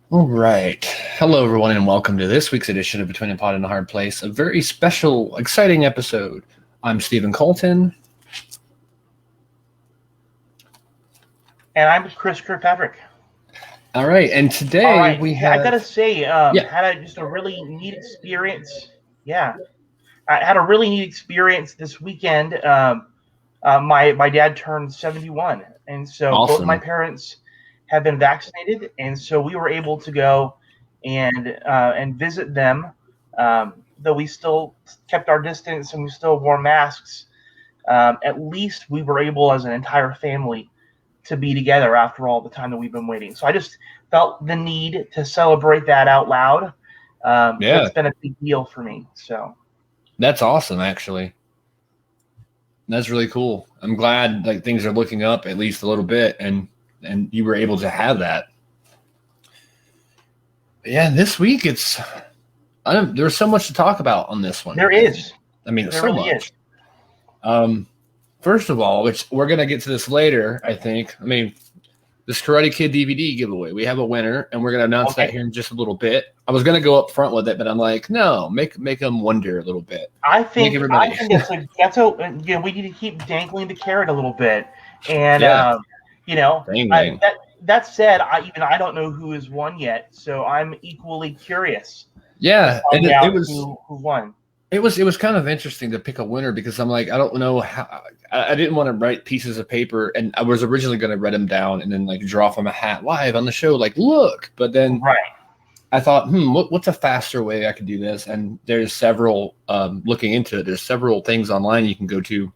All right. Hello, everyone, and welcome to this week's edition of Between a Pod and a Hard Place, a very special, exciting episode. I'm Stephen Colton. And I'm Chris Kirkpatrick. All right, and today we have... I gotta say, had just a really neat experience. Yeah, I had a really neat experience this weekend. My dad turned 71, and so Awesome. Both my parents have been vaccinated, and so we were able to go and visit them. Though we still kept our distance and we still wore masks, at least we were able, as an entire family, to be together after all the time that we've been waiting. So I just felt the need to celebrate that out loud. It's been a big deal for me. So that's awesome, actually. That's really cool. I'm glad things are looking up at least a little bit, and you were able to have that. Yeah, this week there's so much to talk about on this one. There is. I mean, there so really much. Is. First of all, which we're going to get to this later, I think. I mean, this Karate Kid DVD giveaway, we have a winner, and we're going to announce that here in just a little bit. I was going to go up front with it, but I'm like, no, make them wonder a little bit. I think we need to keep dangling the carrot a little bit. And, that said, I don't know who has won yet, so I'm equally curious. Yeah, and it was who won. It was kind of interesting to pick a winner because I'm like, I don't know how. I didn't want to write pieces of paper, and I was originally going to write them down and then draw from a hat live on the show, look. But then I thought, what's a faster way I could do this? And there's several looking into it. There's several things online you can go to,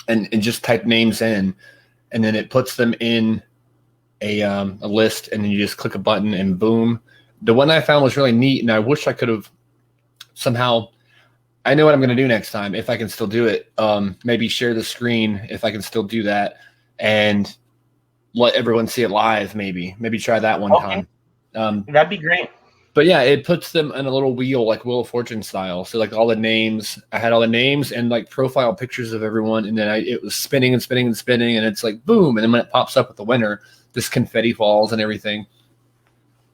and just type names in, and then it puts them in a list, and then you just click a button, and boom. The one I found was really neat, and I wish I could have somehow. I know what I'm going to do next time, if I can still do it. Maybe share the screen if I can still do that, and let everyone see it live. Maybe try that one time. That'd be great. But yeah, it puts them in a little wheel, like Wheel of Fortune style. So all the names, I had all the names and profile pictures of everyone, and then it was spinning and spinning and spinning, and it's boom, and then when it pops up with the winner, this confetti falls and everything.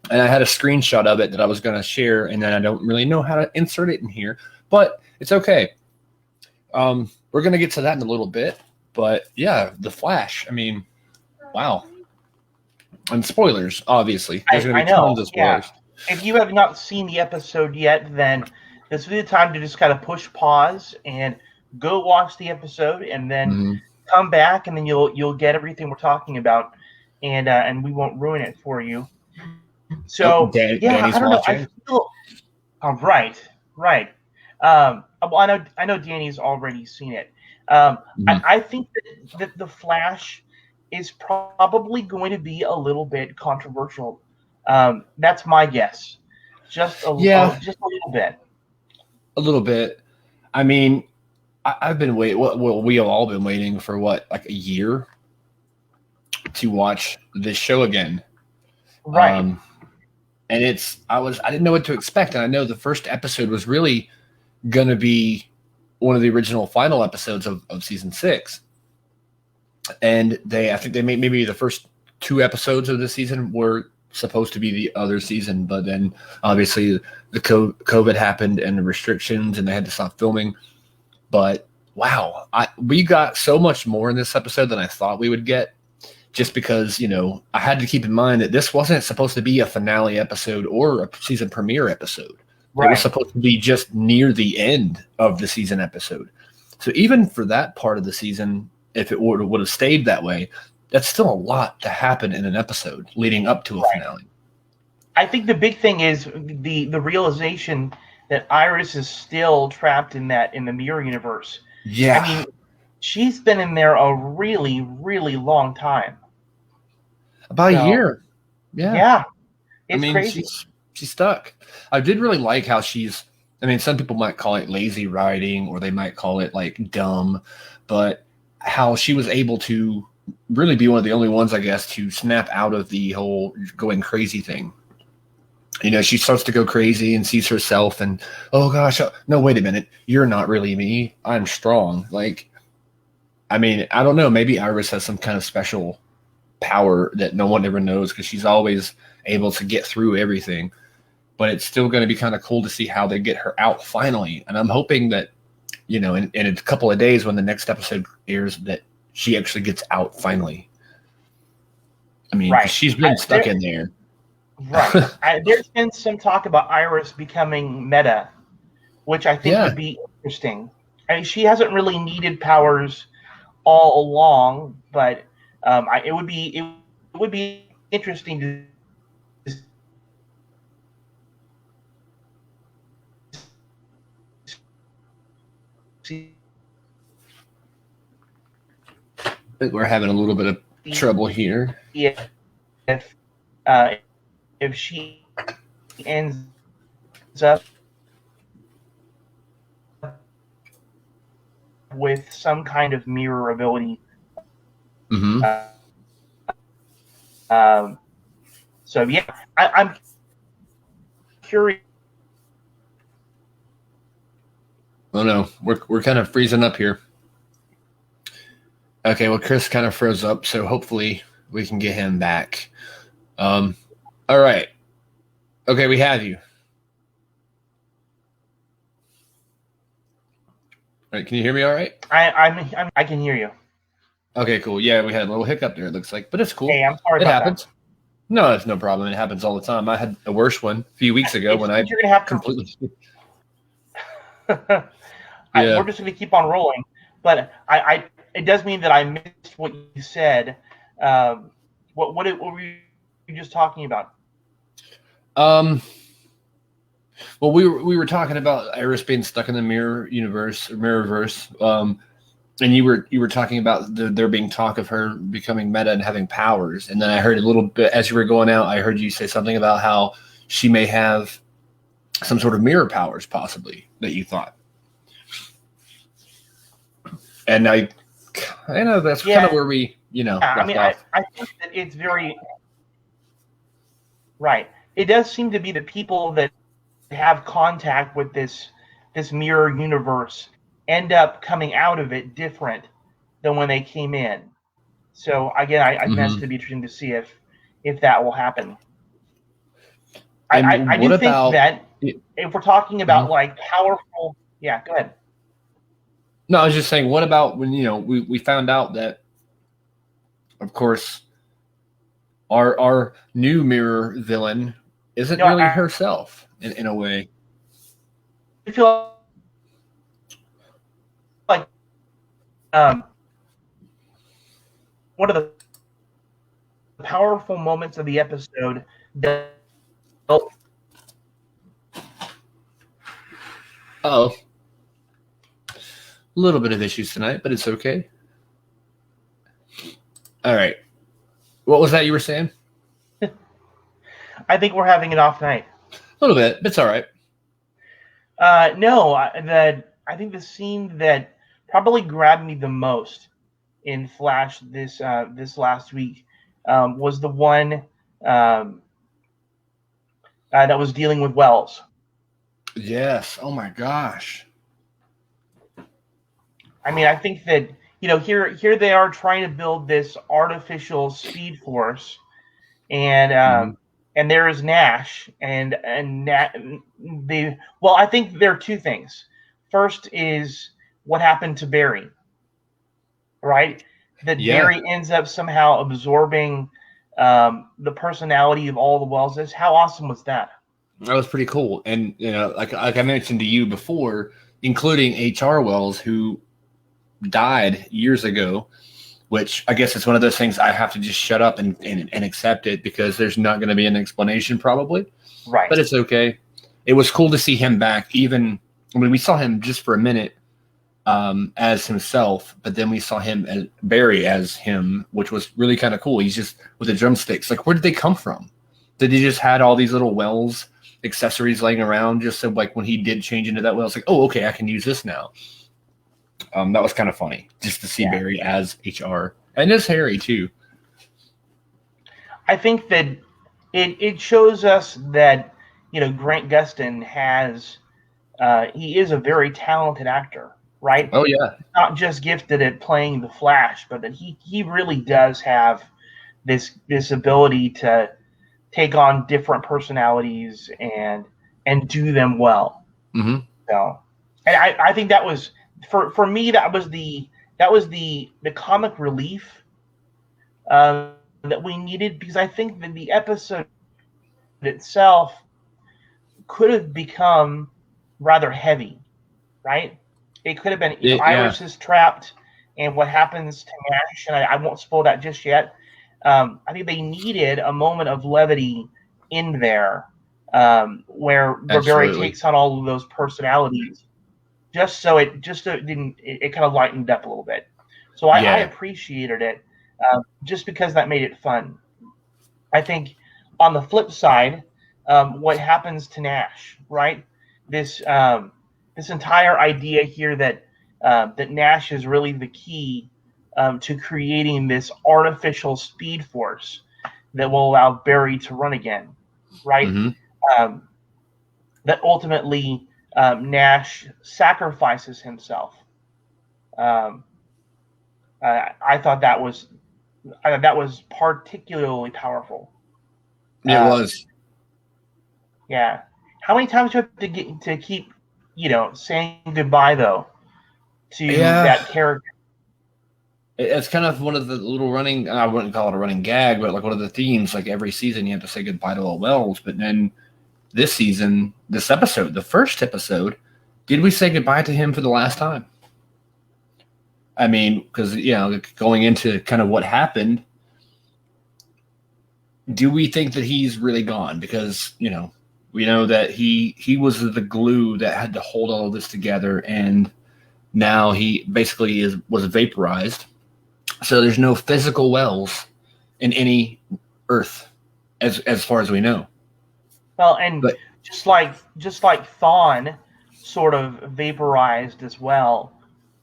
And I had a screenshot of it that I was going to share, and then I don't really know how to insert it in here. But it's okay. We're going to get to that in a little bit. But yeah, The Flash. I mean, wow. And spoilers, obviously. There's going to be tons of spoilers. Yeah. If you have not seen the episode yet, then this will be the time to just kind of push pause and go watch the episode, and then come back, and then you'll get everything we're talking about, and we won't ruin it for you. So Danny's I don't watching. know. I feel right. I know Danny's already seen it. I think that The Flash is probably going to be a little bit controversial. That's my guess. Just a little bit. A little bit. I mean, I've been waiting. Well, we have all been waiting for a year to watch this show again. Right. And I didn't know what to expect. And I know the first episode was really going to be one of the original final episodes of season 6. And I think they made maybe the first 2 episodes of the season were supposed to be the other season. But then obviously the COVID happened and the restrictions, and they had to stop filming. But wow, we got so much more in this episode than I thought we would get. Just because, I had to keep in mind that this wasn't supposed to be a finale episode or a season premiere episode. Right. It was supposed to be just near the end of the season episode. So even for that part of the season, if it would have stayed that way, that's still a lot to happen in an episode leading up to a finale. I think the big thing is the realization that Iris is still trapped in the mirror universe. Yeah. I mean, she's been in there a really, really long time. About a year. Yeah. It's crazy. She's stuck. I did really like how some people might call it lazy writing, or they might call it dumb, but how she was able to really be one of the only ones, I guess, to snap out of the whole going crazy thing. She starts to go crazy and sees herself and, oh gosh, no, wait a minute. You're not really me. I'm strong. Like, I mean, I don't know. Maybe Iris has some kind of special power that no one ever knows because she's always able to get through everything. But it's still going to be kind of cool to see how they get her out finally. And I'm hoping that, in a couple of days when the next episode airs, that she actually gets out finally. I mean, Right. she's been stuck in there. Right. There's been some talk about Iris becoming meta, which I think would be interesting. I mean, she hasn't really needed powers all along, but it would be interesting to see. I think we're having a little bit of trouble here. If she ends up with some kind of mirror ability. Mm-hmm. So yeah, I'm curious. Oh no, we're kind of freezing up here. Okay, well, Chris kind of froze up, so hopefully we can get him back. All right. Okay, we have you. All right, can you hear me all right? I can hear you. Okay, cool. Yeah, we had a little hiccup there, it looks like, but it's cool. Hey, I'm sorry it about happens. That. No, it's no problem. It happens all the time. I had a worse one a few weeks ago when you're gonna have completely. We're just going to keep on rolling, but it does mean that I missed what you said. What were you just talking about? Well, we were talking about Iris being stuck in the mirrorverse, and you were talking about there being talk of her becoming meta and having powers, and then I heard a little bit as you were going out. I heard you say something about how she may have some sort of mirror powers, possibly, that you thought. And I know that's kind of where we, I mean, I think that it's very right. It does seem to be the people that have contact with this mirror universe end up coming out of it different than when they came in. So again, I meant to be interesting to see if that will happen. I do think that if we're talking about like powerful, yeah, go ahead. No, I was just saying, what about when, we found out that, of course, our new mirror villain isn't really herself in a way. I feel like one of the powerful moments of the episode a little bit of issues tonight, but it's okay. All right. What was that you were saying? I think we're having an off night. A little bit. It's all right. No, I think the scene that probably grabbed me the most in Flash this last week was the one that was dealing with Wells. Yes. Oh my gosh. I mean, I think that here they are trying to build this artificial Speed Force, and and there is Nash, and I think there are two things. First is what happened to Barry, right? That Barry ends up somehow absorbing the personality of all the Welleses. How awesome was that? That was pretty cool, and like I mentioned to you before, including H.R. Wells, who died years ago, which I guess it's one of those things I have to just shut up and accept it because there's not going to be an explanation probably. Right. But it's okay. It was cool to see him back. Even we saw him just for a minute as himself, but then we saw him as Barry as him, which was really kind of cool. He's just with the drumsticks. Like, where did they come from? Did he just had all these little Wells accessories laying around just so like when he did change into that Well, it's like, oh, okay, I can use this now. That was kind of funny just to see Barry as HR and as Harry too. I think that it shows us that Grant Gustin he is a very talented actor, right? Oh yeah. Not just gifted at playing the Flash, but that he really does have this ability to take on different personalities and do them well. Mm-hmm. So, and I think that was for me that was the comic relief that we needed, because I think that the episode itself could have become rather heavy, right? It could have been, Yeah. Iris is trapped, and what happens to Nash, and I won't spoil that just yet. I think they needed a moment of levity in there, where Barry Absolutely. takes on all of those personalities, just so it didn't it kind of lightened up a little bit. So I Yeah. appreciated it, just because that made it fun. I think on the flip side, what happens to Nash, right? This this entire idea here that Nash is really the key to creating this artificial speed force that will allow Barry to run again, right? Mm-hmm. Um, that ultimately Nash sacrifices himself. Um, I thought that was particularly powerful. It Uh, was. yeah. How many times do you have to keep saying goodbye though to Yeah. that character? It's kind of one of the little running, I wouldn't call it a running gag, but like one of the themes, like every season you have to say goodbye to Will Wells. But then this season, this episode, the first episode, did we say goodbye to him for the last time? I mean, because, going into kind of what happened, do we think that he's really gone? Because, we know that he was the glue that had to hold all of this together, and now he basically was vaporized. So there's no physical Wells in any Earth, as far as we know. Well, and But just like Thawne sort of vaporized as well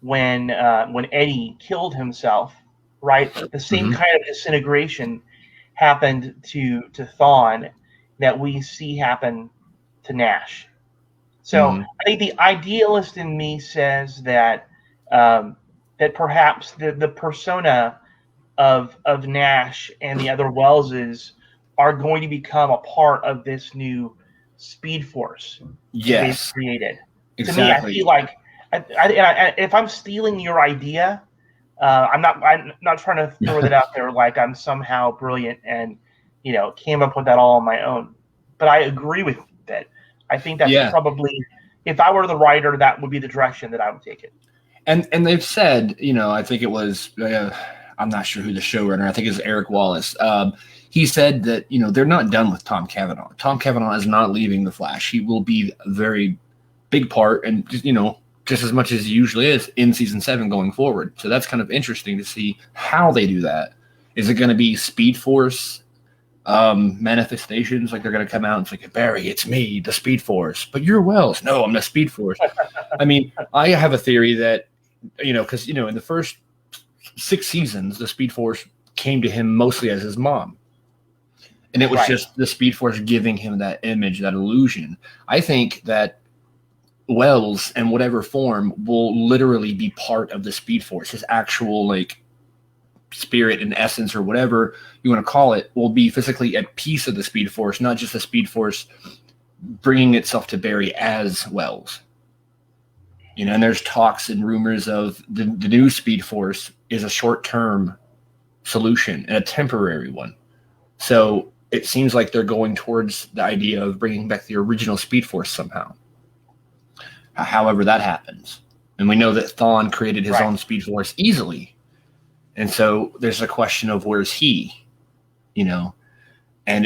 when Eddie killed himself, right? The same mhm, kind of disintegration happened to Thawne that we see happen to Nash. So mhm. I think the idealist in me says um, that perhaps the persona of Nash and the other Wellses are going to become a part of this new Speed Force that they've Yes, created. To me, I feel exactly. like if I'm stealing your idea, I'm not trying to throw that out there like I'm somehow brilliant and came up with that all on my own. But I agree with it. I think that's Yeah, probably, if I were the writer, that would be the direction that I would take it. and they've said, I think it was, I'm not sure who the showrunner. I think it's Eric Wallace. He said that they're not done with Tom Cavanaugh. Tom Cavanaugh is not leaving the Flash. He will be a very big part, and just as much as he usually is in season 7 going forward. So that's kind of interesting to see how they do that. Is it going to be Speed Force manifestations? Like they're going to come out and say, Barry, it's me, the Speed Force, but you're Wells. No, I'm the Speed Force. I mean, I have a theory that because in the first 6 seasons, the Speed Force came to him mostly as his mom. And it was Right. just the Speed Force giving him that image, that illusion. I think that Wells, in whatever form, will literally be part of the Speed Force. His actual spirit and essence, or whatever you want to call it, will be physically a piece of the Speed Force, not just the Speed Force bringing itself to Barry as Wells. And there's talks and rumors of the new Speed Force is a short-term solution and a temporary one. So it seems like they're going towards the idea of bringing back the original Speed Force somehow. However that happens. And we know that Thawne created his Right. own Speed Force easily. And so there's a question of where's he, and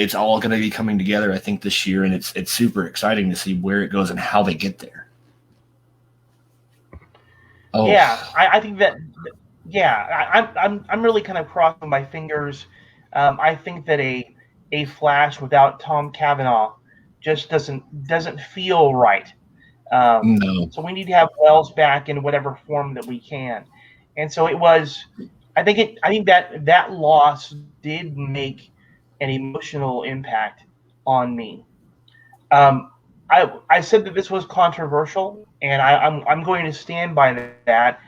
it's all going to be coming together, I think, this year. And it's super exciting to see where it goes and how they get there. Oh, Yeah, I think that. Yeah, I'm really kind of crossing my fingers. I think that a Flash without Tom Cavanaugh just doesn't feel right. no. So we need to have Wells back in whatever form that we can. And so it was. I think that loss did make an emotional impact on me. Um, I said that this was controversial, and I'm going to stand by that.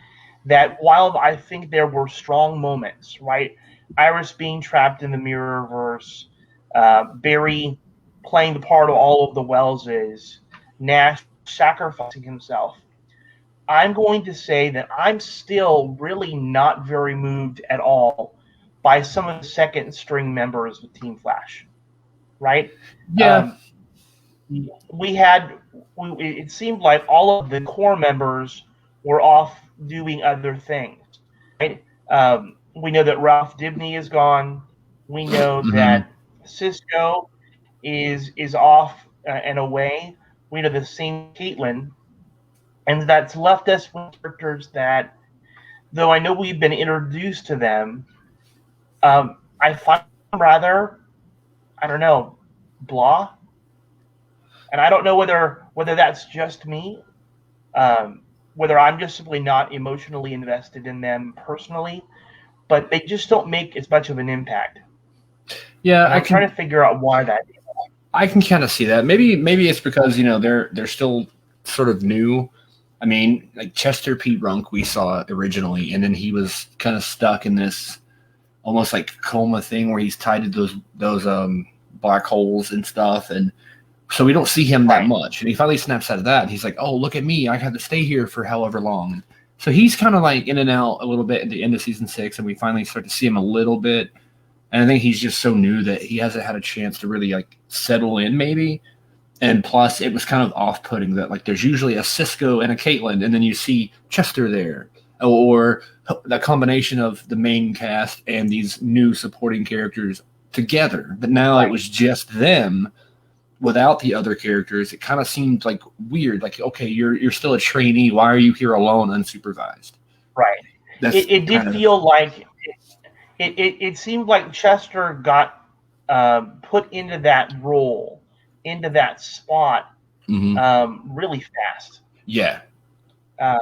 That while I think there were strong moments, right? Iris being trapped in the Mirrorverse, Barry playing the part of all of the Welleses, Nash sacrificing himself. I'm going to say that I'm still really not very moved at all by some of the second string members of Team Flash, right? Yeah. Um, we had it seemed like all of the core members were off doing other things, right? We know that Ralph Dibney is gone. We know Hmm. that Cisco is off and away. We know the same Caitlin, and that's left us with characters that, though I know we've been introduced to them, I find them rather, I don't know, blah. And I don't know whether that's just me, um, whether I'm just simply not emotionally invested in them personally, but they just don't make as much of an impact. Yeah, And I'm trying to figure out why that is. I can kind of see that. Maybe it's because they're still sort of new. I mean, like Chester Pete Runk, we saw originally, and then he was kind of stuck in this almost like coma thing where he's tied to those black holes and stuff, and so we don't see him that Right. much. And he finally snaps out of that, and he's like, "Oh, look at me! I had to stay here for however long." So he's kind of like in and out a little bit at the end of season 6, and we finally start to see him a little bit. And I think he's just so new that he hasn't had a chance to really like settle in, maybe. And plus, it was kind of off-putting that like there's usually a Cisco and a Caitlin, and then you see Chester there, or the combination of the main cast and these new supporting characters together. But now it Right. was just them without the other characters. It kind of seemed like weird. Like, okay, you're still a trainee. Why are you here alone, unsupervised? Right. That's It did kind of feel like it seemed like Chester got put into that role, into that spot, mhm. really fast. Yeah. Um,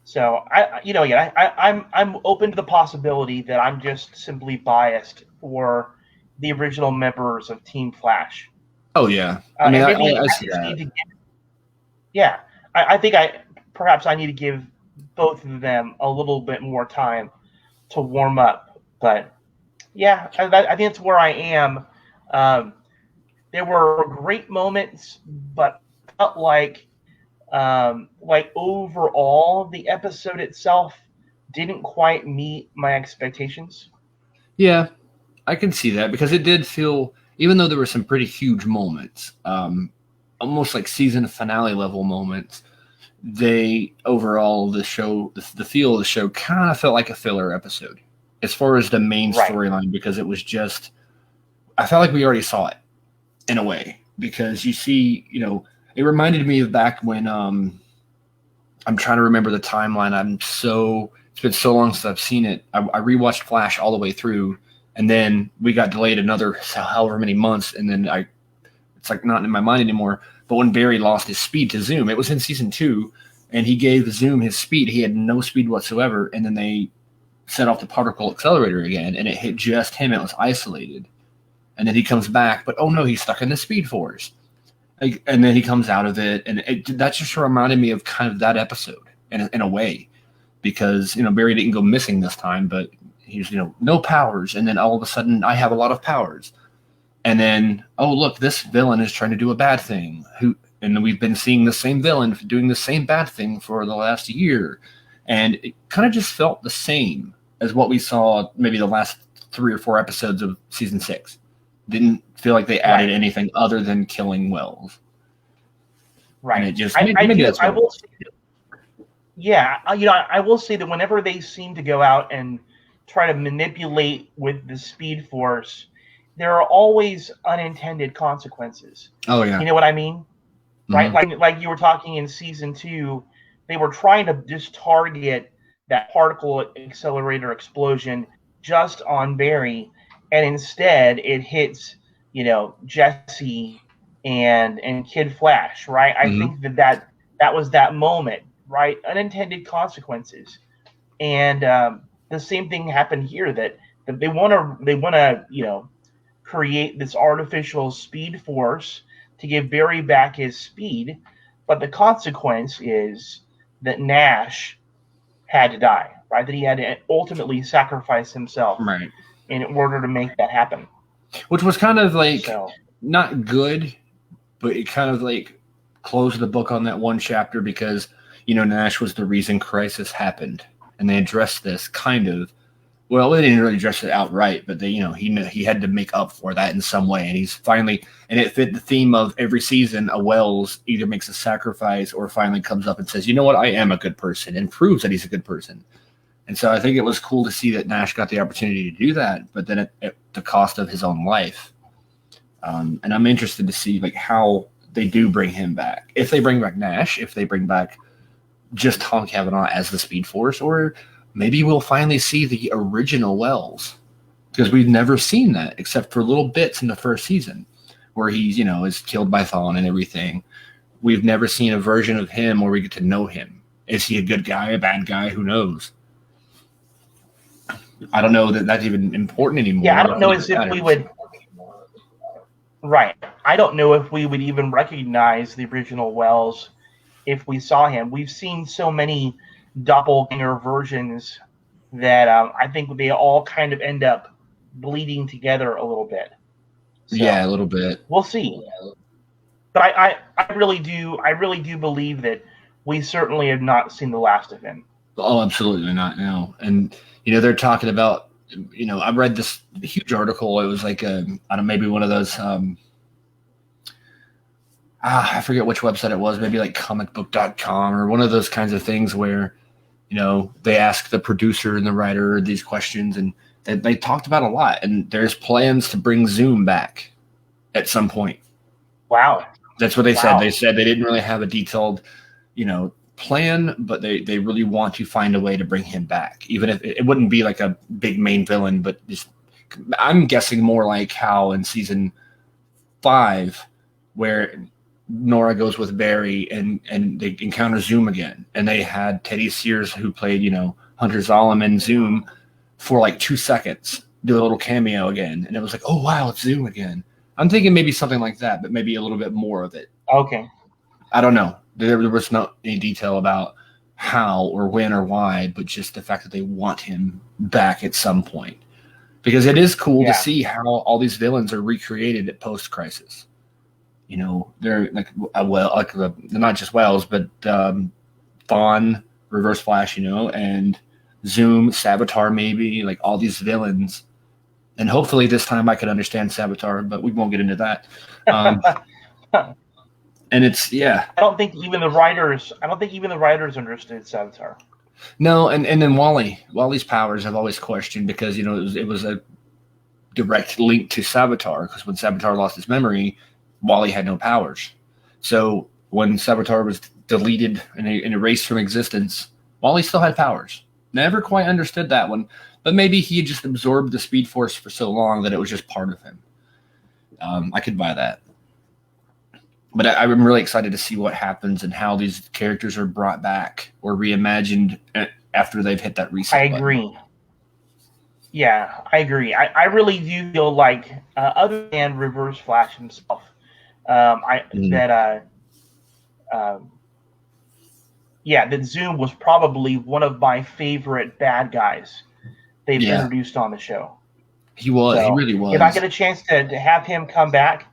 so yeah, I'm open to the possibility that I'm just simply biased for the original members of Team Flash, Oh yeah. I mean, and I, maybe I, I I see just that. need to give. Yeah, I think perhaps I need to give both of them a little bit more time to warm up. But yeah, I think that's where I am. Um, there were great moments, but felt like overall the episode itself didn't quite meet my expectations. Yeah, I can see that because it did feel, even though there were some pretty huge moments, almost like season finale level moments. They overall the show, the feel of the show kind of felt like a filler episode as far as the main Right. storyline because it was just I felt like we already saw it in a way because you see, it reminded me of back when I'm trying to remember the timeline. It's been so long since I've seen it. I rewatched Flash all the way through, and then we got delayed another however many months, and then it's like not in my mind anymore. But when Barry lost his speed to Zoom, it was in season 2, and he gave Zoom his speed. He had no speed whatsoever, and then they set off the particle accelerator again, and it hit just him. It was isolated, and then he comes back, but oh no, he's stuck in the Speed Force. Like, and then he comes out of it, and that just reminded me of kind of that episode in a way, because Barry didn't go missing this time, but he's no powers, and then all of a sudden I have a lot of powers, and then oh look, this villain is trying to do a bad thing. And we've been seeing the same villain doing the same bad thing for the last year, and it kind of just felt the same as what we saw maybe the last 3 or 4 episodes of season 6. Didn't feel like they added Right. anything other than killing Wells. And Right. it just I maybe do. that's I what it will. was. Yeah. I will say that whenever they seem to go out and try to manipulate with the Speed Force, there are always unintended consequences. Oh yeah. You know what I mean? Right? Hmm. Like you were talking in season 2, they were trying to just target that particle accelerator explosion just on Barry, and instead it hits Jesse and Kid Flash. Right? I Hmm. think that was that moment. Right? Unintended consequences, and the same thing happened here. That they want to create this artificial speed force to give Barry back his speed, but the consequence is that Nash had to die, right? That he had to ultimately sacrifice himself Right. in order to make that happen. Which was kind of like So, not good, but it kind of like closed the book on that one chapter because, Nash was the reason Crisis happened. And they addressed this kind of. Well, they didn't really address it outright, but he had to make up for that in some way, and he's finally, and it fit the theme of every season. A Wells either makes a sacrifice or finally comes up and says, "You know what? I am a good person," and proves that he's a good person. And so I think it was cool to see that Nash got the opportunity to do that, but then at the cost of his own life. And I'm interested to see like how they do bring him back. If they bring back Nash, if they bring back just Tom Cavanaugh as the Speed Force, or maybe we'll finally see the original Wells, because we've never seen that except for little bits in the first season where he's, is killed by Thawne and everything. We've never seen a version of him where we get to know him. Is he a good guy, a bad guy? Who knows? I don't know that that's even important anymore. Yeah, I don't know as if we would. Right. I don't know if we would even recognize the original Wells if we saw him. We've seen so many doppelganger versions that I think they all kind of end up bleeding together a little bit. So, yeah, a little bit. We'll see. But I really do believe that we certainly have not seen the last of him. Oh, absolutely not. No. And they're talking about, I read this huge article. It was like I don't know, maybe one of those I forget which website it was, maybe like comicbook.com or one of those kinds of things where, they ask the producer and the writer these questions, and they talked about a lot. And there's plans to bring Zoom back at some point. Wow. That's what they said. They said they didn't really have a detailed, plan, but they really want to find a way to bring him back, even if it wouldn't be like a big main villain, but just, I'm guessing more like how in season 5, where Nora goes with Barry and they encounter Zoom again, and they had Teddy Sears, who played Hunter Zolom in Zoom, for like 2 seconds do a little cameo again, and it was like, oh wow, it's Zoom again. I'm thinking maybe something like that, but maybe a little bit more of it. Okay. I don't know. There was not any detail about how or when or why, but just the fact that they want him back at some point, because it is cool to see how all these villains are recreated at post-Crisis. They're like they're not just Wells, but Thawne, Reverse Flash, and Zoom, Savitar, maybe, like all these villains. And hopefully this time I could understand Savitar, but we won't get into that. And it's I don't think even the writers understood Savitar. No, and then Wally's powers I've always questioned, because it was a direct link to Savitar, because when Savitar lost his memory, Wally had no powers. So when Savitar was deleted and erased from existence, Wally still had powers. Never quite understood that one, but maybe he had just absorbed the Speed Force for so long that it was just part of him. I could buy that. But I'm really excited to see what happens and how these characters are brought back or reimagined after they've hit that reset button. I agree. Yeah, I agree. I really do feel like, other than Reverse Flash himself, that Zoom was probably one of my favorite bad guys they've introduced on the show. He was. He really was. If I get a chance to have him come back,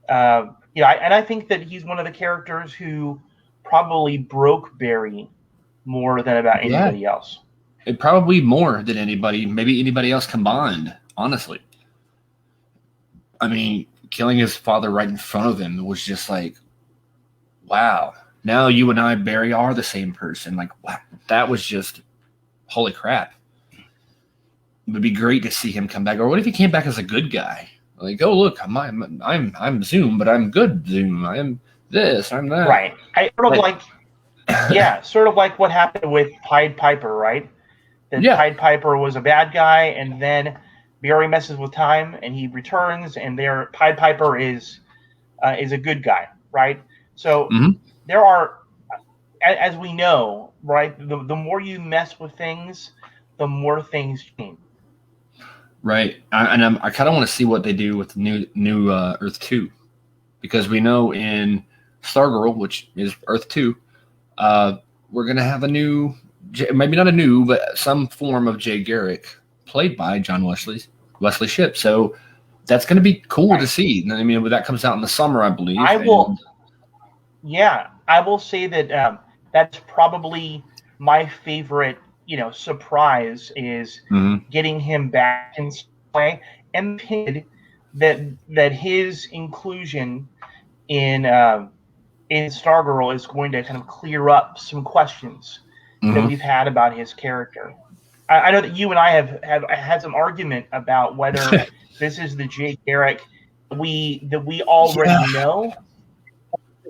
and I think that he's one of the characters who probably broke Barry more than about anybody else. It probably more than maybe anybody else combined, honestly. I mean, killing his father right in front of him was just like, wow. Now you and I, Barry, are the same person. Like, wow, that was just, holy crap. It would be great to see him come back. Or what if he came back as a good guy? Like, oh look, I'm Zoom, but I'm good Zoom. I am this, I'm that. Right. I sort of sort of like what happened with Pied Piper, right? That Pied Piper was a bad guy, and then Barry messes with time, and he returns, and Pied Piper is a good guy, right? So there are, as we know, right, the more you mess with things, the more things change. Right, I kind of want to see what they do with the new Earth 2. because we know in Stargirl, which is Earth 2, we're going to have a new, maybe not a new, but some form of Jay Garrick played by John Wesley Shipp. So that's going to be cool to see. I mean, that comes out in the summer, I believe. I will say that that's probably my favorite, surprise is getting him back in play, and that his inclusion in Stargirl is going to kind of clear up some questions that we've had about his character. I know that you and I have had some argument about whether this is the Jay Garrick that we already know.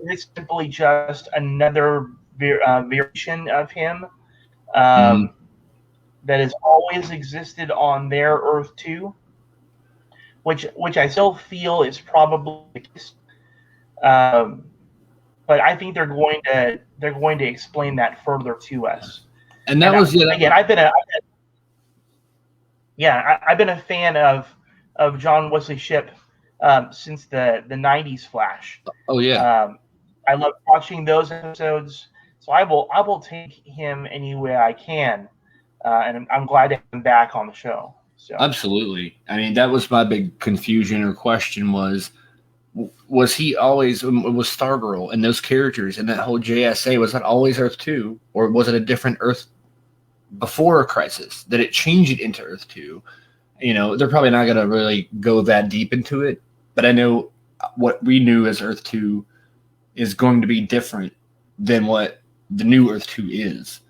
It's simply just another variation of him that has always existed on their Earth 2, which I still feel is probably the case. But I think they're going to explain that further to us. And that was again. I've been a fan of John Wesley Shipp since the '90s Flash. Oh yeah. I love watching those episodes, so I will take him any way I can, and I'm glad to have him back on the show. So. Absolutely. I mean, that was my big confusion or question was he always, was Stargirl and those characters and that whole JSA, was that always Earth 2, or was it a different Earth before a Crisis? Did it change it into Earth 2? They're probably not going to really go that deep into it, but I know what we knew as Earth 2 is going to be different than what the new Earth 2 is.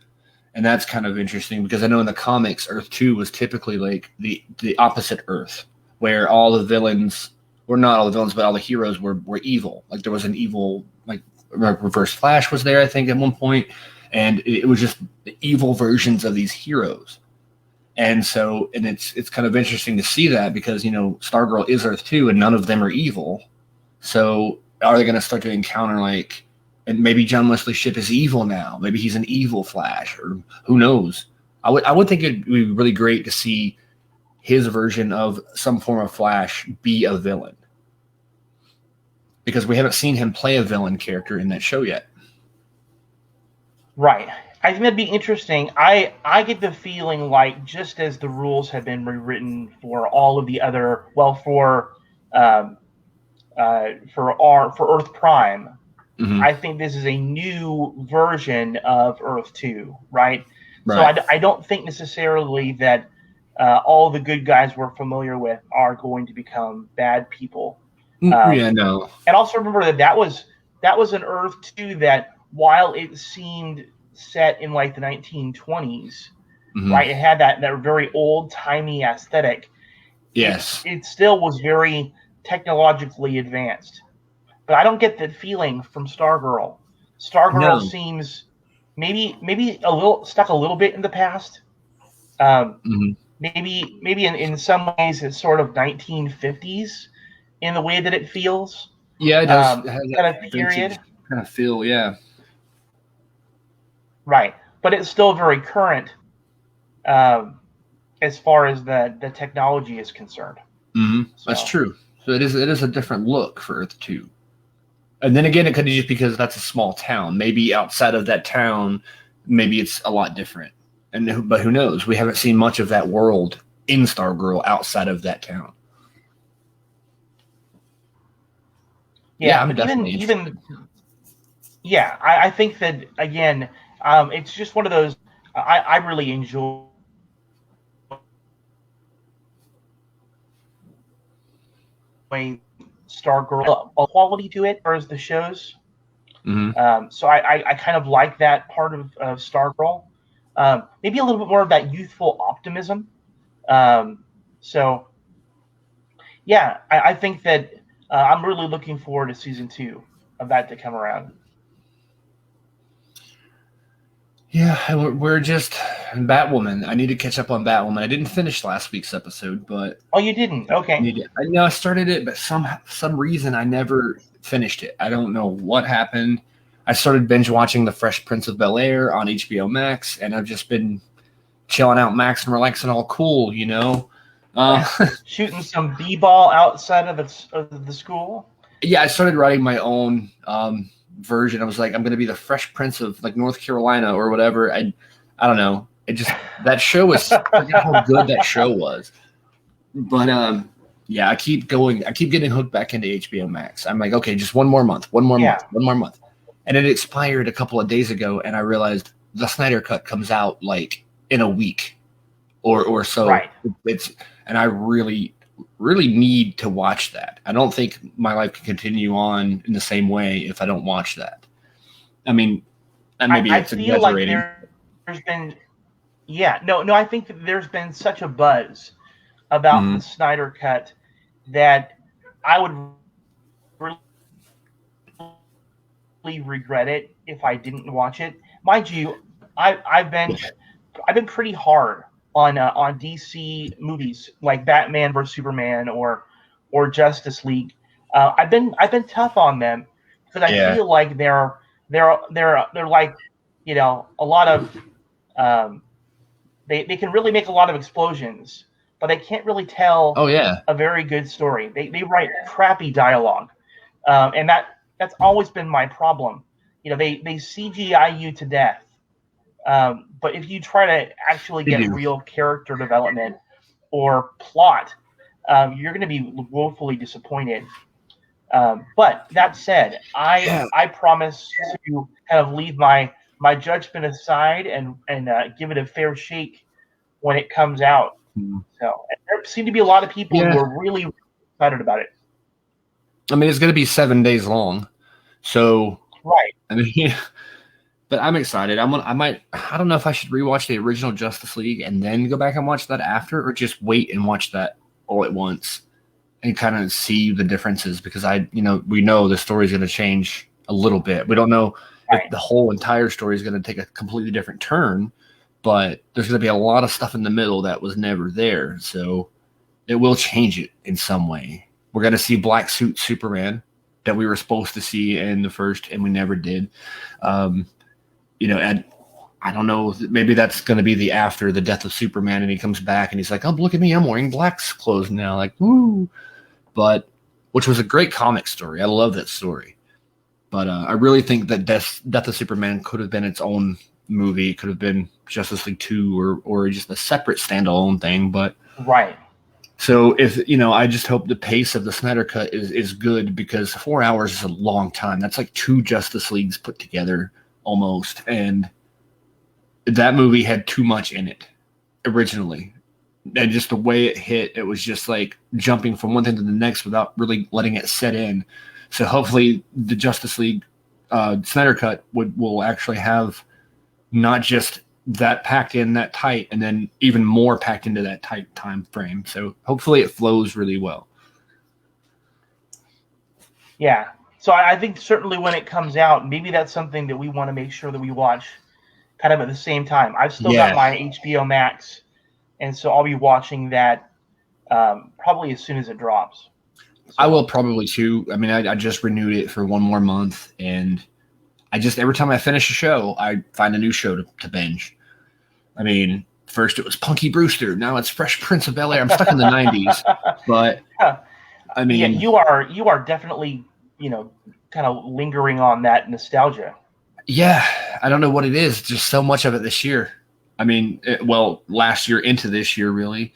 And that's kind of interesting because I know in the comics, Earth 2 was typically like the opposite Earth, where all the villains, or not all the villains, but all the heroes were evil. Like there was an evil, like Reverse Flash was there, I think, at one point, and it was just the evil versions of these heroes. And so, and it's kind of interesting to see that because, Stargirl is Earth 2 and none of them are evil. So are they going to start to encounter and maybe John Wesley Shipp is evil now. Maybe he's an evil Flash, or who knows? I would think it'd be really great to see his version of some form of Flash be a villain, because we haven't seen him play a villain character in that show yet. Right. I think that'd be interesting. I get the feeling like just as the rules have been rewritten for all of the other, for Earth Prime. I think this is a new version of Earth 2, right? So I don't think necessarily that all the good guys we're familiar with are going to become bad people. No. And also remember that was an Earth 2 that, while it seemed set in like the 1920s, right? It had that very old-timey aesthetic. Yes. It still was very technologically advanced. But I don't get that feeling from Stargirl. Stargirl seems maybe a little stuck a little bit in the past. Maybe in some ways it's sort of 1950s in the way that it feels. Yeah, it does. It has kind of period. Kind of feel, yeah. Right, but it's still very current as far as the technology is concerned. So. That's true. So it is a different look for Earth 2. And then again, it could be just because that's a small town. Maybe outside of that town, maybe it's a lot different. But who knows? We haven't seen much of that world in Stargirl outside of that town. Yeah, but I think that again, it's just one of those. I really enjoy Stargirl, a quality to it, or as the shows. So I kind of like that part of Stargirl. Maybe a little bit more of that youthful optimism. So yeah, I think that I'm really looking forward to season 2 of that to come around. Yeah, we're just Batwoman. I need to catch up on Batwoman. I didn't finish last week's episode, but you didn't? Okay. I started it, but some reason I never finished it. I don't know what happened. I started binge watching The Fresh Prince of Bel-Air on HBO Max, and I've just been chilling out Max and relaxing, all cool, Shooting some b-ball outside of the school. Yeah, I started writing my own version. I was like, I'm going to be the Fresh Prince of like North Carolina or whatever. I don't know. It just that show was forget how good that show was. But yeah, I keep going. I keep getting hooked back into HBO Max. I'm like, okay, just one more month, Yeah. one more month, and it expired a couple of days ago, and I realized the Snyder Cut comes out like in a week or so. Right. It's and I really need to watch that. I don't think my life can continue on in the same way if I don't watch that. I mean, and maybe I it's feel like exaggerating. there's been, no, I think that there's been such a buzz about the Snyder Cut that I would really regret it if I didn't watch it. Mind you, I've been pretty hard on DC movies like Batman vs Superman or Justice League. I've been tough on them because I Yeah. feel like they're like, a lot of they can really make a lot of explosions, but they can't really tell Oh yeah. a very good story. They write crappy dialogue, and that's always been my problem. They CGI you to death. But if you try to actually They get do. real character development or plot, you're going to be woefully disappointed. But that said, I promise to kind of leave my judgment aside and give it a fair shake when it comes out. So there seem to be a lot of people who are really excited about it. I mean, it's going to be 7 days long, so Right. I mean, but I'm excited. I don't know if I should rewatch the original Justice League and then go back and watch that after, or just wait and watch that all at once and kind of see the differences because we know the story is going to change a little bit. We don't know if the whole entire story is going to take a completely different turn, but there's going to be a lot of stuff in the middle that was never there. So it will change it in some way. We're going to see Black Suit Superman that we were supposed to see in the first, and we never did. And I don't know, maybe that's going to be the after the death of Superman, and he comes back and he's like, oh, look at me, I'm wearing Black's clothes now. Like, woo. But, which was a great comic story. I love that story. But I really think that Death of Superman could have been its own movie. It could have been Justice League 2 or just a separate standalone thing. But right. So I just hope the pace of the Snyder Cut is good because 4 hours is a long time. That's like 2 Justice Leagues put together almost. And that movie had too much in it originally. And just the way it hit, it was just like jumping from one thing to the next without really letting it set in. So hopefully the Justice League Snyder Cut will actually have not just that packed in that tight and then even more packed into that tight time frame. So hopefully it flows really well. Yeah. So I think certainly when it comes out, maybe that's something that we want to make sure that we watch kind of at the same time. I've still got my HBO Max, and so I'll be watching that probably as soon as it drops. So. I will probably too. I mean, I just renewed it for 1 more month, and every time I finish a show, I find a new show to binge. I mean, first it was Punky Brewster, now it's Fresh Prince of Bel-Air. I'm stuck in the 90s, but I mean, yeah, you are definitely kind of lingering on that nostalgia. Yeah, I don't know what it is. Just so much of it this year. I mean, last year into this year, really.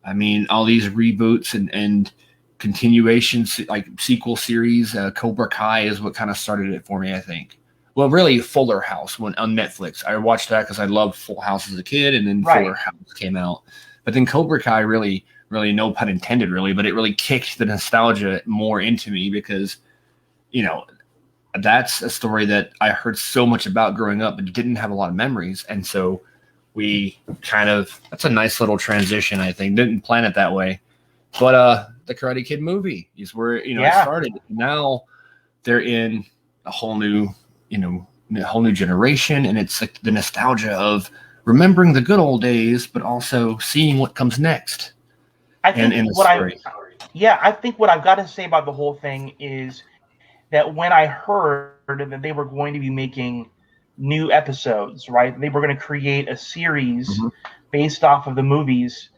I mean, all these reboots and continuations, like sequel series. Cobra Kai is what kind of started it for me, I think. Well, really, Fuller House on Netflix. I watched that because I loved Full House as a kid, and then Fuller House came out. But then Cobra Kai really, no pun intended, really, but it really kicked the nostalgia more into me because, that's a story that I heard so much about growing up, but didn't have a lot of memories. And so that's a nice little transition, I think. Didn't plan it that way. But the Karate Kid movie is where, it started. Now they're in a whole new generation. And it's like the nostalgia of remembering the good old days, but also seeing what comes next. I think I think what I've got to say about the whole thing is that when I heard that they were going to be making new episodes, right? They were going to create a series based off of the movies.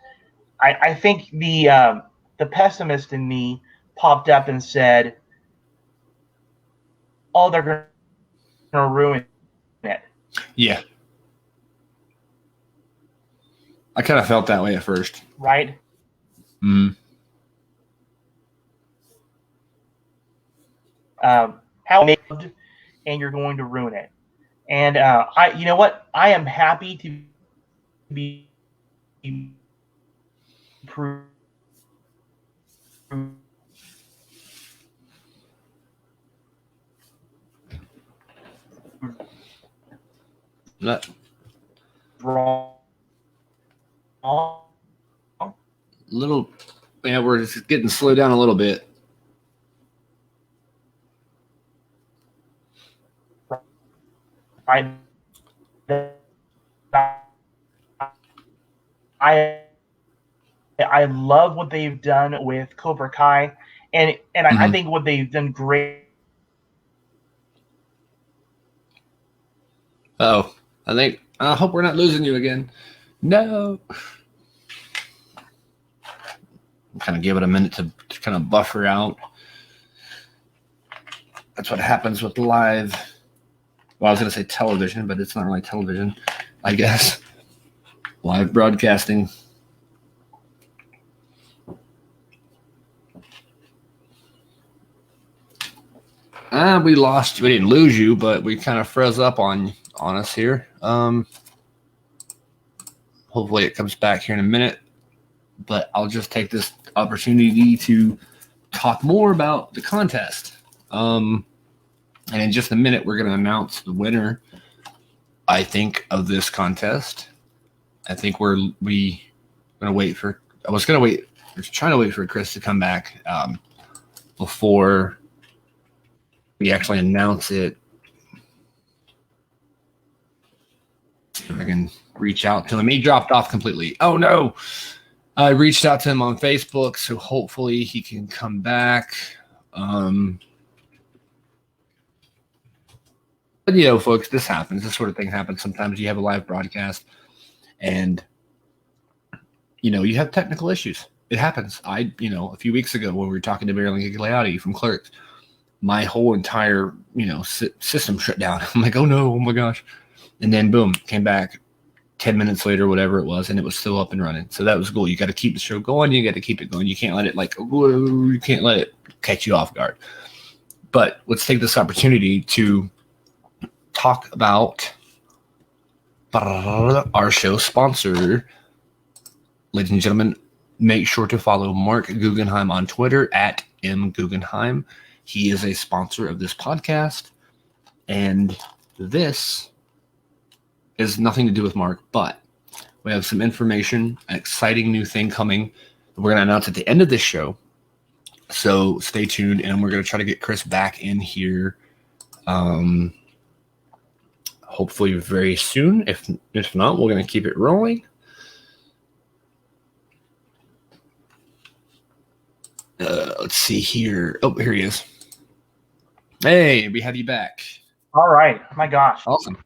I think the pessimist in me popped up and said, oh, they're going to ruin it. Yeah. I kind of felt that way at first. Right? Mm. How and you're going to ruin it. And you know what? I am happy to be proved That wrong. little, yeah, we're just getting slowed down a little bit. I I love what they've done with Cobra Kai, and I think what they've done great. Oh, I hope we're not losing you again. No. Kind of give it a minute to kind of buffer out. That's what happens with live. Well, I was going to say television, but it's not really television, I guess. Live broadcasting. We lost you. We didn't lose you, but we kind of froze up on us here. Hopefully it comes back here in a minute. But I'll just take this opportunity to talk more about the contest. And in just a minute, we're going to announce the winner, I think, of this contest. I think we're going to wait for. I was trying to wait for Chris to come back before we actually announce it. See if I can reach out to him. He dropped off completely. Oh no! I reached out to him on Facebook, so hopefully he can come back. But you know, folks, this happens. This sort of thing happens sometimes. You have a live broadcast, and you know you have technical issues. It happens. A few weeks ago when we were talking to Marilyn Gigliotti from Clerks, my whole entire system shut down. I'm like, oh no, oh my gosh, and then boom, came back 10 minutes later, whatever it was, and it was still up and running. So that was cool. You got to keep the show going. You got to keep it going. You can't let it you can't let it catch you off guard. But let's take this opportunity to talk about our show sponsor. Ladies and gentlemen, make sure to follow Mark Guggenheim on Twitter at @mguggenheim. He is a sponsor of this podcast, and this is nothing to do with Mark, but we have some information, an exciting new thing coming that we're going to announce at the end of this show. So stay tuned, and we're going to try to get Chris back in here hopefully very soon. If not, we're going to keep it rolling. Let's see here. Oh, here he is. Hey, we have you back. All right. My gosh. Awesome.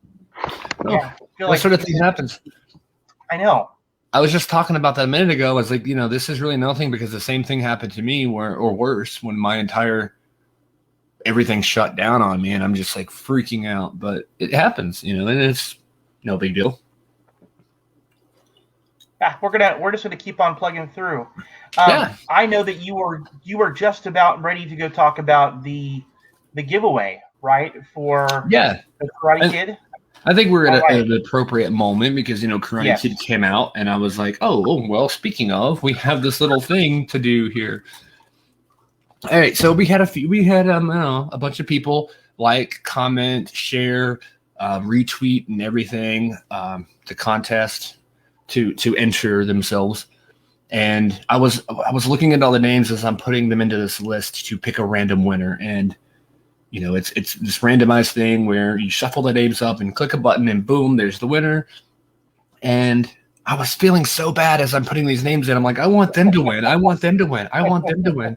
Yeah, that sort of thing happens. I know. I was just talking about that a minute ago. I was like, this is really nothing because the same thing happened to me or worse when my entire everything shut down on me and I'm just like freaking out. But it happens, and it's no big deal. Yeah, we're just gonna keep on plugging through. I know that you were just about ready to go talk about the giveaway, right? For the Karate Kid. I think we're at an appropriate moment because, Karate Kid came out and I was like, oh, well, speaking of, we have this little thing to do here. All right. So we had a bunch of people like, comment, share, retweet and everything, the contest to enter themselves. And I was looking at all the names as I'm putting them into this list to pick a random winner. And it's this randomized thing where you shuffle the names up and click a button and boom, there's the winner. And I was feeling so bad as I'm putting these names in. I'm like, I want them to win. I want them to win. I want them to win.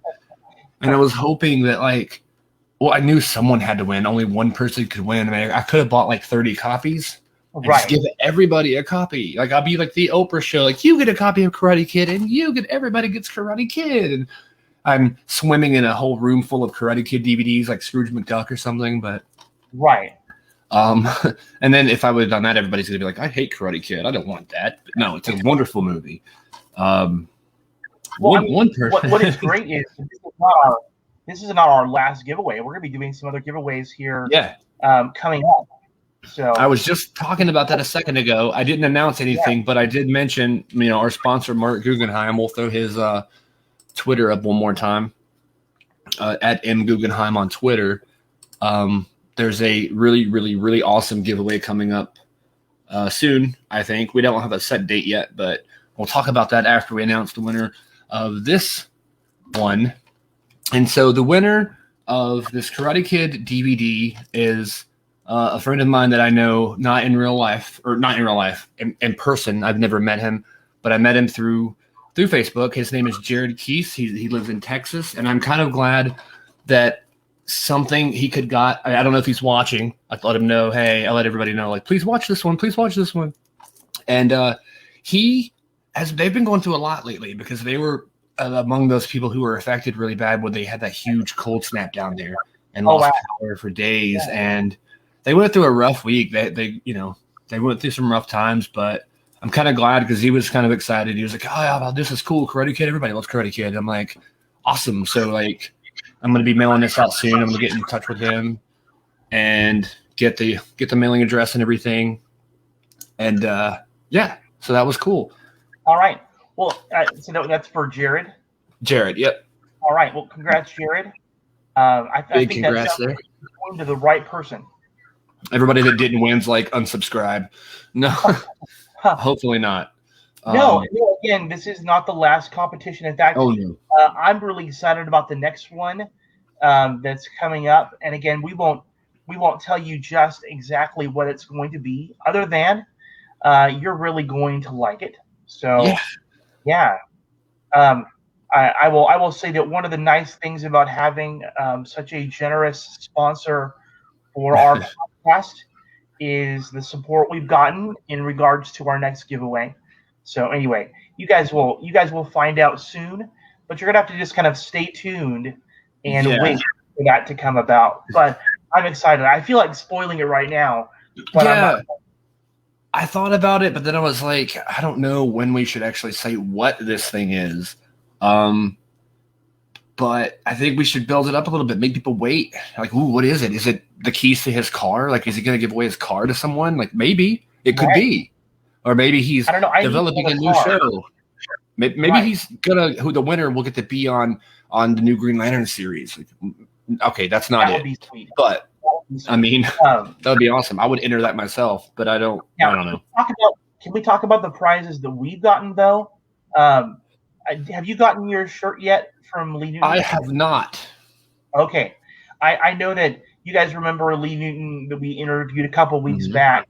And I was hoping that I knew someone had to win. Only one person could win. I mean, I could have bought 30 copies and just give everybody a copy. I'll be like the Oprah show. You get a copy of Karate Kid and everybody gets Karate Kid. And I'm swimming in a whole room full of Karate Kid DVDs like Scrooge McDuck or something. But right. And then if I would have done that, everybody's gonna be like, I hate Karate Kid. I don't want that. But no, it's a wonderful movie. One person. What is great is this is not our last giveaway. We're gonna be doing some other giveaways here. Yeah. Coming up. So I was just talking about that a second ago. I didn't announce anything, but I did mention, our sponsor, Mark Guggenheim. We'll throw his Twitter up one more time, at M Guggenheim on Twitter. There's a really, really, really awesome giveaway coming up soon, I think. We don't have a set date yet, but we'll talk about that after we announce the winner of this one. And so the winner of this Karate Kid DVD is a friend of mine that I know, not in real life, in person. I've never met him, but I met him through Facebook. His name is Jared Keese. He lives in Texas, and I'm kind of glad that something he could got. I don't know if he's watching. I let him know, hey, I let everybody know, like, please watch this one. Please watch this one. And they've been going through a lot lately because they were among those people who were affected really bad when they had that huge cold snap down there and lost power for days. Yeah. And they went through a rough week. They went through some rough times, but I'm kind of glad because he was kind of excited. He was like, oh, yeah, this is cool. Karate Kid. Everybody loves Karate Kid. I'm like, awesome. So like, I'm going to be mailing this out soon. I'm going to get in touch with him and get the mailing address and everything. And so that was cool. All right. Well, so that's for Jared. Jared, yep. All right. Well, congrats, Jared. I think congrats that's going to the right person. Everybody that didn't win's like unsubscribe. No, hopefully not. No, again, this is not the last competition. In fact, I'm really excited about the next one that's coming up. And again, we won't tell you just exactly what it's going to be, other than you're really going to like it. So, yeah. I will say that one of the nice things about having such a generous sponsor for our podcast is the support we've gotten in regards to our next giveaway. So anyway, you guys will find out soon, but you're gonna have to just kind of stay tuned and wait for that to come about. But I'm excited. I feel like spoiling it right now, but I'm not. I thought about it, but then I was like, I don't know when we should actually say what this thing is. But I think we should build it up a little bit, make people wait. Like, ooh, what is it? Is it the keys to his car? Like, is he going to give away his car to someone? Like, maybe it could be. Or maybe he's developing a new show. Maybe he's who the winner will get to be on the new Green Lantern series. Like, okay, that's not it. Be sweet. But I mean, that would be awesome. I would enter that myself, but I don't know. Can we talk about the prizes that we've gotten though? Have you gotten your shirt yet from Lee Newton? I have not. Okay. I know that you guys remember Lee Newton that we interviewed a couple weeks back.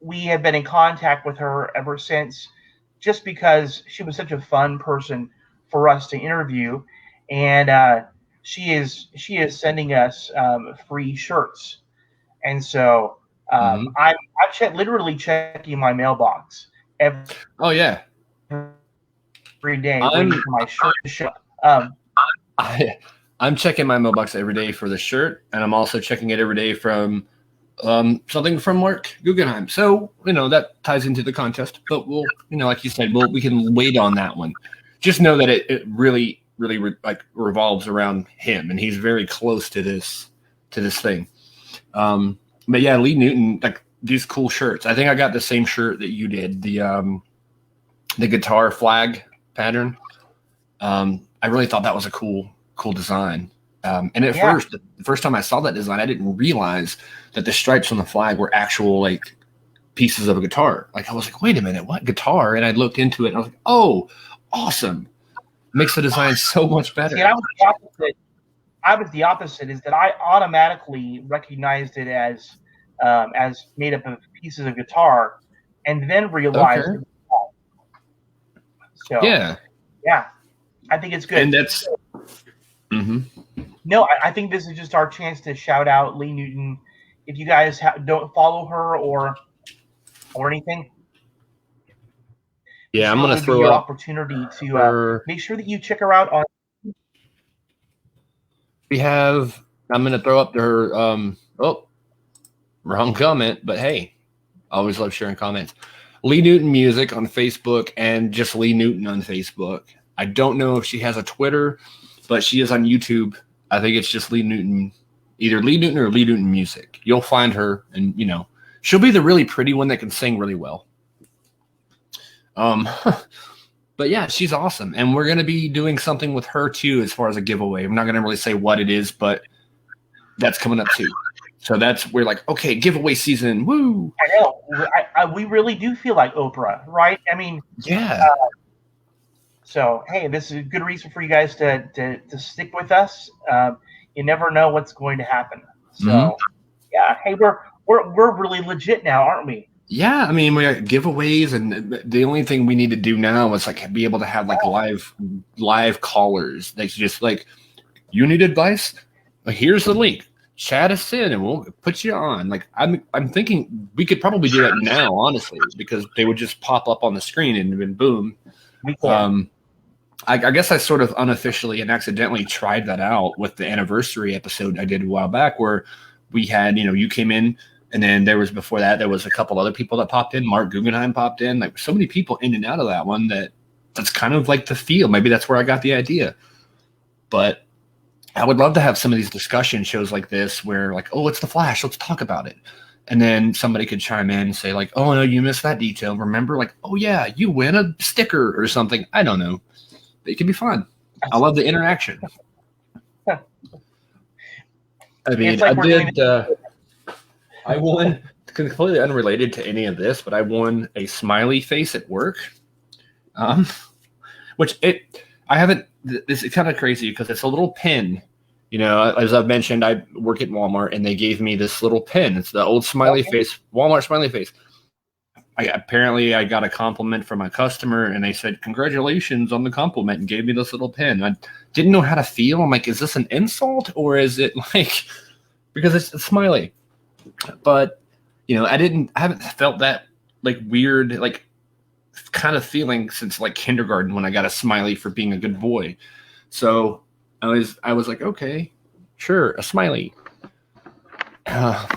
We have been in contact with her ever since, just because she was such a fun person for us to interview. And she is sending us free shirts. And so I'm literally checking my mailbox every day waiting for my shirt to show up. I'm checking my mailbox every day for the shirt, and I'm also checking it every day from something from Mark Guggenheim. So, that ties into the contest. But we'll, like you said, we can wait on that one. Just know that it really, really revolves around him, and he's very close to this thing. But yeah, Lee Newton, like these cool shirts. I think I got the same shirt that you did, the guitar flag pattern. I really thought that was a cool design. And at first, the first time I saw that design, I didn't realize that the stripes on the flag were actual pieces of a guitar. Like, I was like, wait a minute, what guitar? And I looked into it and I was like, oh, awesome. Makes the design so much better. See, I was the opposite, is that I automatically recognized it as made up of pieces of guitar, and then realized it was so yeah, I think it's good. And that's No, I think this is just our chance to shout out Lee Newton. If you guys don't follow her or anything, Yeah, I'm June gonna would be throw your up opportunity to her. make sure that you check her out on. We have. I'm gonna throw up her. Oh, wrong comment, but hey, I always love sharing comments. Lee Newton Music on Facebook and just Lee Newton on Facebook. I don't know if she has a Twitter, but she is on YouTube. I think it's just Lee Newton, either Lee Newton or Lee Newton Music. You'll find her, and she'll be the really pretty one that can sing really well. But yeah, she's awesome, and we're gonna be doing something with her too, as far as a giveaway. I'm not gonna really say what it is, but that's coming up too. So we're like, okay, giveaway season, woo! I know. We really do feel like Oprah, right? I mean, Yeah. So hey, this is a good reason for you guys to stick with us. You never know what's going to happen. So yeah, hey, we're really legit now, aren't we? Yeah, I mean, we got giveaways, and the only thing we need to do now is like be able to have like live callers. They just like, you need advice? Here's the link. Chat us in, and we'll put you on. Like, I'm thinking we could probably do that now, honestly, because they would just pop up on the screen and then boom. We can. I guess I sort of unofficially and accidentally tried that out with the anniversary episode I did a while back, where we had, you came in, and then there was before that, there was a couple other people that popped in. Mark Guggenheim popped in. Like so many people in and out of that one that's kind of like the feel. Maybe that's where I got the idea. But I would love to have some of these discussion shows like this where like, oh, it's the Flash. Let's talk about it. And then somebody could chime in and say like, oh, no, you missed that detail. Remember? Like, oh, yeah, you win a sticker or something. I don't know. It can be fun. I love the interaction. I mean, like I won, completely unrelated to any of this, but I won a smiley face at work. Which I haven't, this is kind of crazy because it's a little pin. As I've mentioned, I work at Walmart and they gave me this little pin. It's the old smiley face, Walmart smiley face. Apparently I got a compliment from a customer and they said, congratulations on the compliment, and gave me this little pin. I didn't know how to feel. I'm like, is this an insult or is it like, because it's smiley, but I haven't felt that like weird, like kind of feeling since like kindergarten when I got a smiley for being a good boy. So I was like, okay, sure, a smiley. Oh,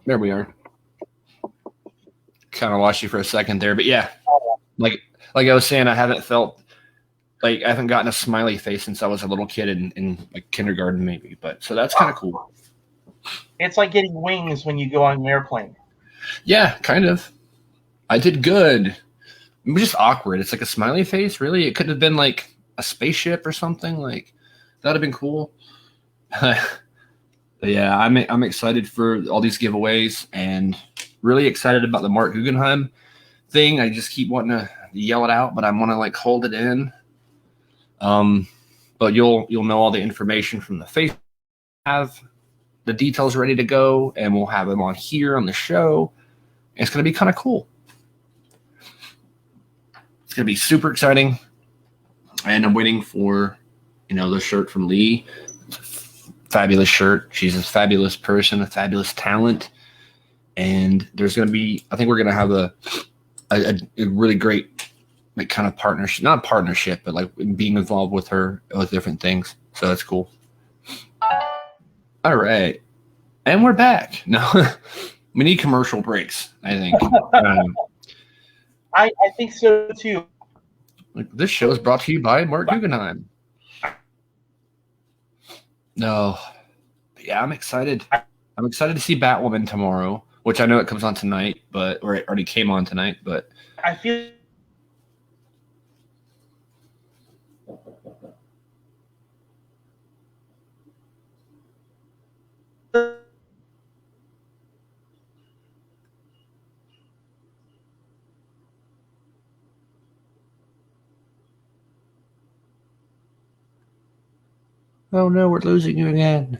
there we are. Kind of lost you for a second there, but yeah, like I was saying, I haven't gotten a smiley face since I was a little kid in like kindergarten maybe, but so that's kind of cool. It's like getting wings when you go on an airplane. Yeah, kind of. I did good. It was just awkward. It's like a smiley face, really. It could have been like a spaceship or something. Like that'd have been cool. But yeah, I'm excited for all these giveaways and really excited about the Mark Guggenheim thing. I just keep wanting to yell it out, but I want to like hold it in. But you'll know all the information from the face. Have the details ready to go, and we'll have them on here on the show. It's going to be kind of cool. It's going to be super exciting, and I'm waiting for the shirt from Lee. Fabulous shirt. She's a fabulous person, a fabulous talent. And there's going to be, I think we're going to have a really great like kind of partnership, not partnership, but like being involved with her with different things. So that's cool. All right. And we're back. No, we need commercial breaks, I think. I think so too. This show is brought to you by Mark Guggenheim. No. Yeah, I'm excited. I'm excited to see Batwoman tomorrow, which I know it comes on tonight, or it already came on tonight, but I feel oh no, we're losing you again.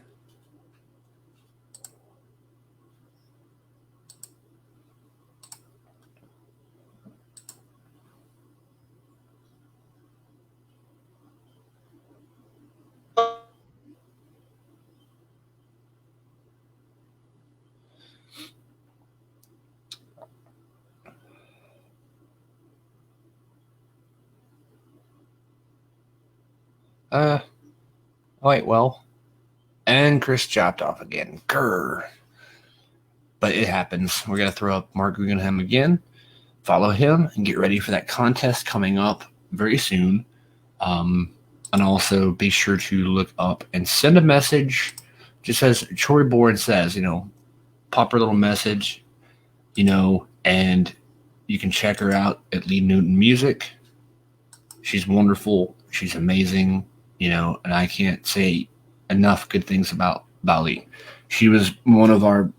All right, well, and Chris chopped off again. Grr. But it happens. We're going to throw up Mark Guggenheim again. Follow him and get ready for that contest coming up very soon. And also be sure to look up and send a message. Just as Troy Bourne says, pop her little message, and you can check her out at Lee Newton Music. She's wonderful. She's amazing, and I can't say enough good things about Lee. She was one of our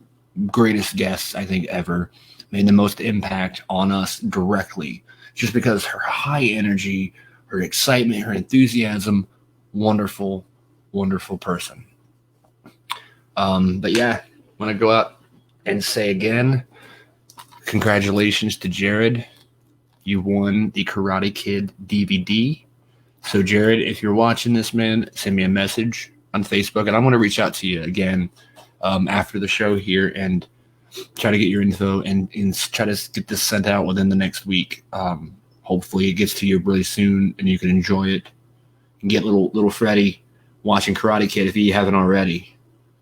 greatest guests, I think, ever. Made the most impact on us directly, just because her high energy, her excitement, her enthusiasm, wonderful, wonderful person. But yeah, I want to go out and say again, congratulations to Jared. You won the Karate Kid DVD. So Jared, if you're watching this, man, send me a message on Facebook, and I'm going to reach out to you again after the show here and try to get your info and try to get this sent out within the next week. Hopefully it gets to you really soon and you can enjoy it and get little Freddy watching Karate Kid if you haven't already.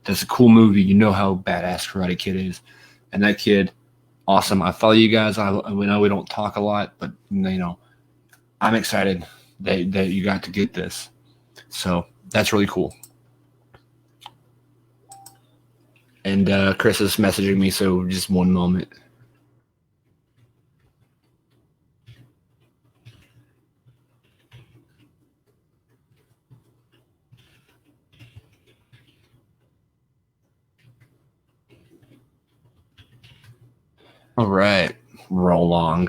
That's a cool movie. You know how badass Karate Kid is. And that kid, awesome. I follow you guys. We know we don't talk a lot, but I'm excited that you got to get this. So that's really cool. And Chris is messaging me, so just one moment. All right, roll along.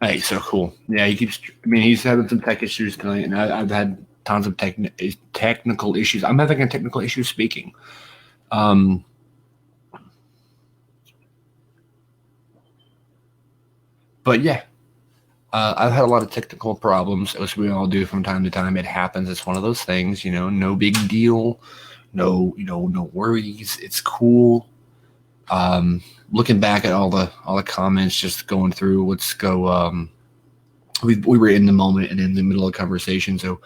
Hey, so cool. Yeah, he's having some tech issues tonight, and I've had tons of technical issues. I'm having a technical issue speaking. But yeah, I've had a lot of technical problems, as we all do from time to time. It happens. It's one of those things, no big deal. No, no worries. It's cool. Looking back at all the comments, just going through, we were in the moment and in the middle of the conversation, so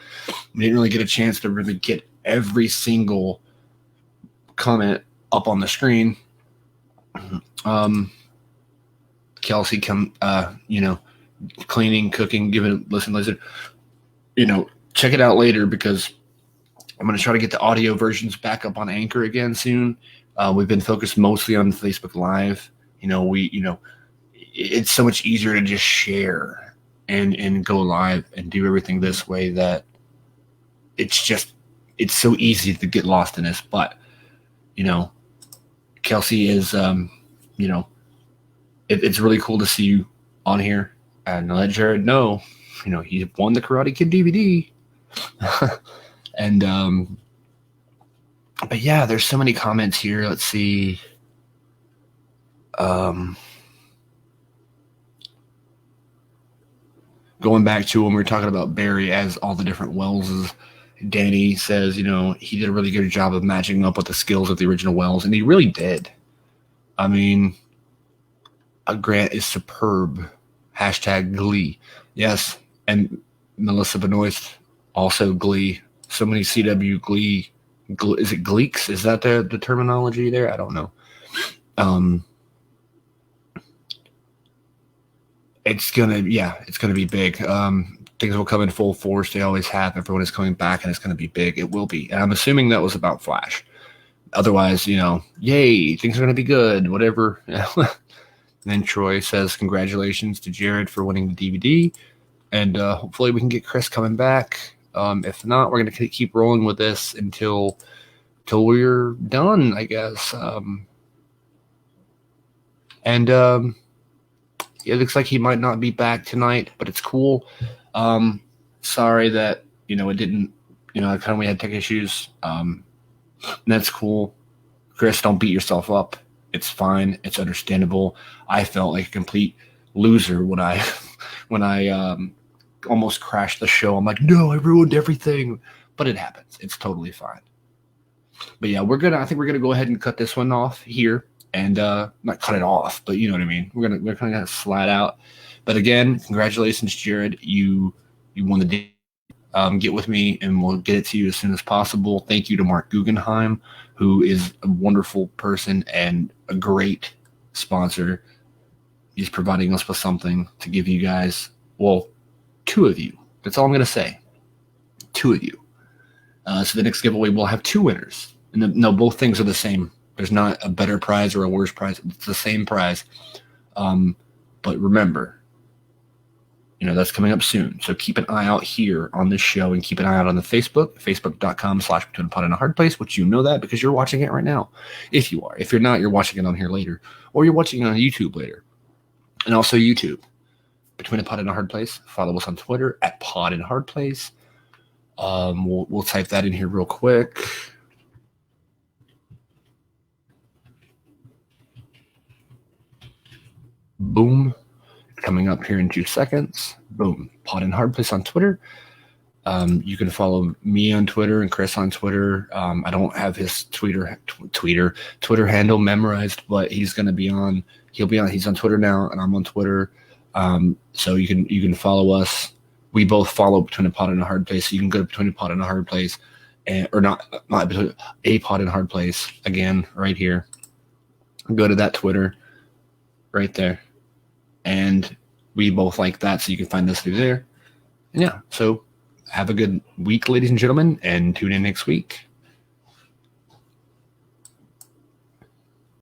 we didn't really get a chance to really get every single comment up on the screen. Kelsey cleaning, cooking, listen, check it out later, because I'm going to try to get the audio versions back up on Anchor again soon. We've been focused mostly on Facebook Live. It's so much easier to just share and go live and do everything this way, that it's so easy to get lost in this. But, Kelsey is, it's really cool to see you on here, and let Jared know, he won the Karate Kid DVD. And, but yeah, there's so many comments here. Let's see. Going back to when we were talking about Barry as all the different Welleses, Danny says, he did a really good job of matching up with the skills of the original Wells, and he really did. I mean, Grant is superb. # Glee. Yes, and Melissa Benoist, also Glee. So many CW Glee. Is it Gleeks? Is that the terminology there? I don't know. It's gonna be big. Things will come in full force. They always have. Everyone is coming back, and it's gonna be big. It will be. And I'm assuming that was about Flash. Otherwise, yay, things are gonna be good. Whatever. And then Troy says, congratulations to Jared for winning the DVD, and hopefully we can get Chris coming back. If not, we're gonna keep rolling with this until we're done, I guess. It looks like he might not be back tonight, but it's cool. Sorry that it didn't. We had tech issues. That's cool. Chris, don't beat yourself up. It's fine. It's understandable. I felt like a complete loser when I almost crashed the show. I'm like, no, I ruined everything. But it happens. It's totally fine. But yeah, I think we're gonna go ahead and cut this one off here. and not cut it off, but you know what I mean. We're kind of flat out. But again, congratulations, Jared. You won the deal. Get with me, and we'll get it to you as soon as possible. Thank you to Mark Guggenheim, who is a wonderful person and a great sponsor. He's providing us with something to give you guys. Well, 2 of you. That's all I'm going to say. 2 of you. So the next giveaway will have 2 winners. And no, both things are the same. There's not a better prize or a worse prize. It's the same prize. But remember, that's coming up soon. So keep an eye out here on this show, and keep an eye out on the facebook.com/betweenapotandahardplace, which you know that because you're watching it right now. If you are. If you're not, you're watching it on here later. Or you're watching it on YouTube later. And also YouTube. Between a Pot and a Hard Place. Follow us on Twitter at Pod and Hard Place. We'll type that in here real quick. Boom. Coming up here in 2 seconds. Boom. Pod and Hard Place on Twitter. You can follow me on Twitter and Chris on Twitter. I don't have his Twitter handle memorized, but he's going to be on. He'll be on. He's on Twitter now, and I'm on Twitter. So you can follow us. We both follow Between a Pot and a Hard Place. So you can go to Between a Pot and a Hard Place, or not between a Pot and Hard Place. Again, right here. Go to that Twitter, right there, and we both like that. So you can find us through there. And yeah. So have a good week, ladies and gentlemen, and tune in next week.